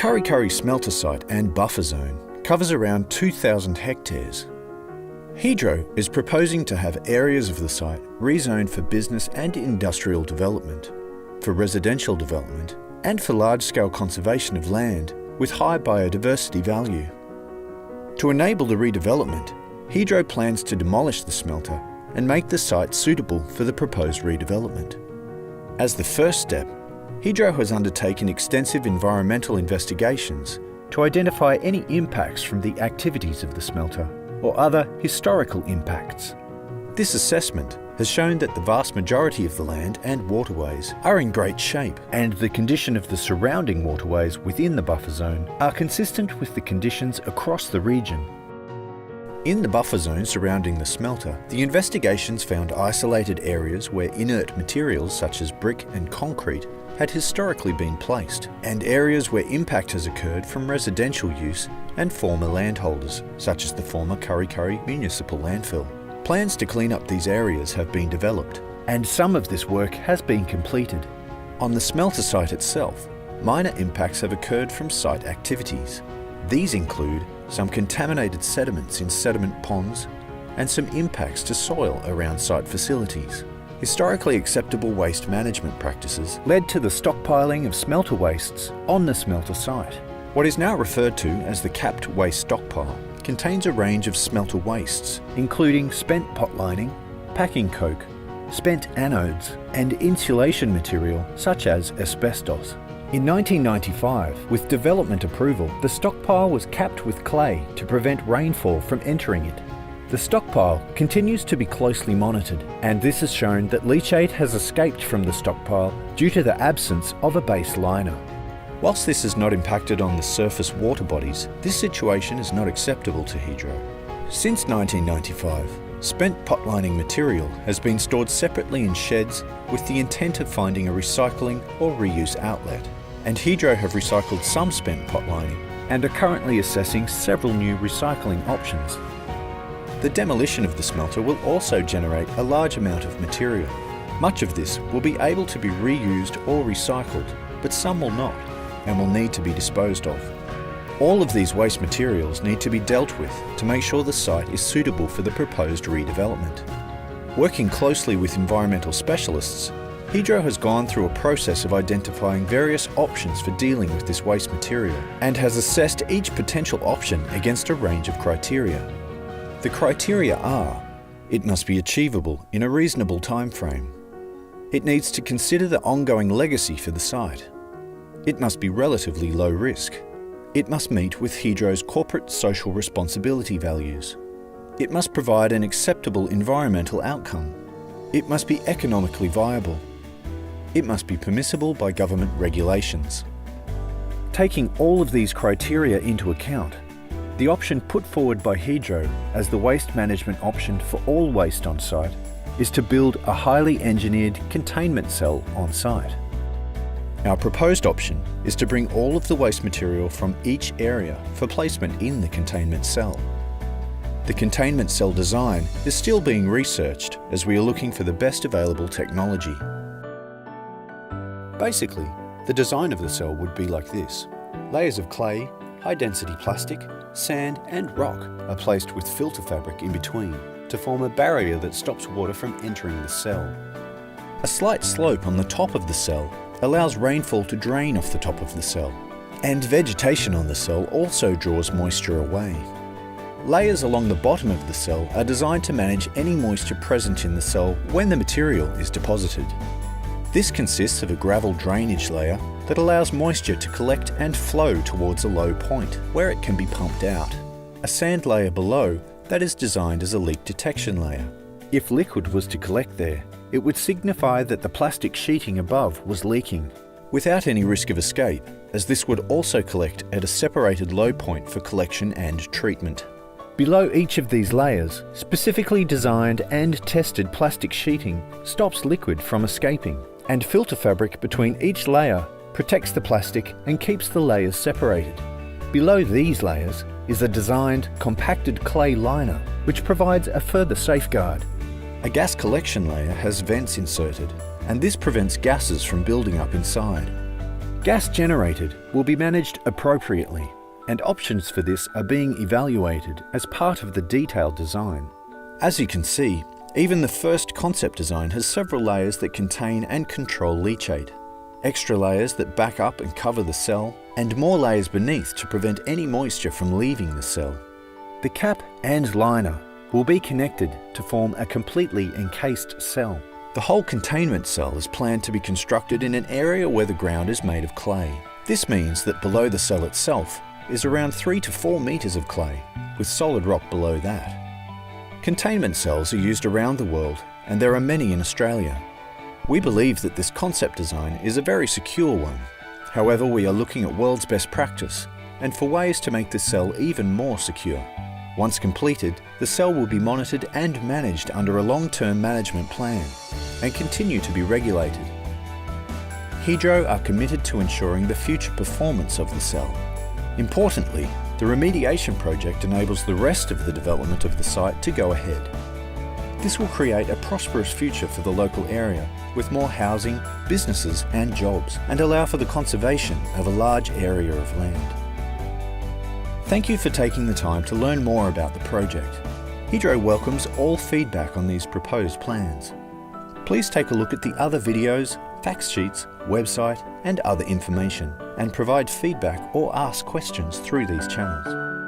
Kurri Kurri smelter site and buffer zone covers around 2,000 hectares. Hydro is proposing to have areas of the site rezoned for business and industrial development, for residential development, and for large-scale conservation of land with high biodiversity value. To enable the redevelopment, Hydro plans to demolish the smelter and make the site suitable for the proposed redevelopment. As the first step, Hydro has undertaken extensive environmental investigations to identify any impacts from the activities of the smelter or other historical impacts. This assessment has shown that the vast majority of the land and waterways are in great shape, and the condition of the surrounding waterways within the buffer zone are consistent with the conditions across the region. In the buffer zone surrounding the smelter, the investigations found isolated areas where inert materials such as brick and concrete had historically been placed, and areas where impact has occurred from residential use and former landholders, such as the former Kurri Kurri municipal landfill. Plans to clean up these areas have been developed, and some of this work has been completed. On the smelter site itself, minor impacts have occurred from site activities. These include some contaminated sediments in sediment ponds and some impacts to soil around site facilities. Historically acceptable waste management practices led to the stockpiling of smelter wastes on the smelter site. What is now referred to as the capped waste stockpile contains a range of smelter wastes, including spent pot lining, packing coke, spent anodes, and insulation material such as asbestos. In 1995, with development approval, the stockpile was capped with clay to prevent rainfall from entering it. The stockpile continues to be closely monitored, and this has shown that leachate has escaped from the stockpile due to the absence of a base liner. Whilst this has not impacted on the surface water bodies, this situation is not acceptable to Hydro. Since 1995, spent pot lining material has been stored separately in sheds with the intent of finding a recycling or reuse outlet, and Hydro have recycled some spent pot lining and are currently assessing several new recycling options. The demolition of the smelter will also generate a large amount of material. Much of this will be able to be reused or recycled, but some will not and will need to be disposed of. All of these waste materials need to be dealt with to make sure the site is suitable for the proposed redevelopment. Working closely with environmental specialists, Hydro has gone through a process of identifying various options for dealing with this waste material and has assessed each potential option against a range of criteria. The criteria are: it must be achievable in a reasonable time frame. It needs to consider the ongoing legacy for the site. It must be relatively low risk. It must meet with Hydro's corporate social responsibility values. It must provide an acceptable environmental outcome. It must be economically viable. It must be permissible by government regulations. Taking all of these criteria into account, the option put forward by Hydro as the waste management option for all waste on site is to build a highly engineered containment cell on site. Our proposed option is to bring all of the waste material from each area for placement in the containment cell. The containment cell design is still being researched as we are looking for the best available technology. Basically, the design of the cell would be like this. Layers of clay, high-density plastic, sand and rock are placed with filter fabric in between to form a barrier that stops water from entering the cell. A slight slope on the top of the cell allows rainfall to drain off the top of the cell, and vegetation on the cell also draws moisture away. Layers along the bottom of the cell are designed to manage any moisture present in the cell when the material is deposited. This consists of a gravel drainage layer that allows moisture to collect and flow towards a low point where it can be pumped out. A sand layer below that is designed as a leak detection layer. If liquid was to collect there, it would signify that the plastic sheeting above was leaking, without any risk of escape, as this would also collect at a separated low point for collection and treatment. Below each of these layers, specifically designed and tested plastic sheeting stops liquid from escaping, and filter fabric between each layer protects the plastic and keeps the layers separated. Below these layers is a designed compacted clay liner, which provides a further safeguard. A gas collection layer has vents inserted, and this prevents gases from building up inside. Gas generated will be managed appropriately, and options for this are being evaluated as part of the detailed design. As you can see, even the first concept design has several layers that contain and control leachate, extra layers that back up and cover the cell, and more layers beneath to prevent any moisture from leaving the cell. The cap and liner will be connected to form a completely encased cell. The whole containment cell is planned to be constructed in an area where the ground is made of clay. This means that below the cell itself is around 3 to 4 meters of clay, with solid rock below that. Containment cells are used around the world, and there are many in Australia. We believe that this concept design is a very secure one. However, we are looking at world's best practice and for ways to make this cell even more secure. Once completed, the cell will be monitored and managed under a long-term management plan and continue to be regulated. Hydro are committed to ensuring the future performance of the cell. Importantly, the remediation project enables the rest of the development of the site to go ahead. This will create a prosperous future for the local area, with more housing, businesses and jobs, and allow for the conservation of a large area of land. Thank you for taking the time to learn more about the project. Hydro welcomes all feedback on these proposed plans. Please take a look at the other videos, fact sheets, website and other information, and provide feedback or ask questions through these channels.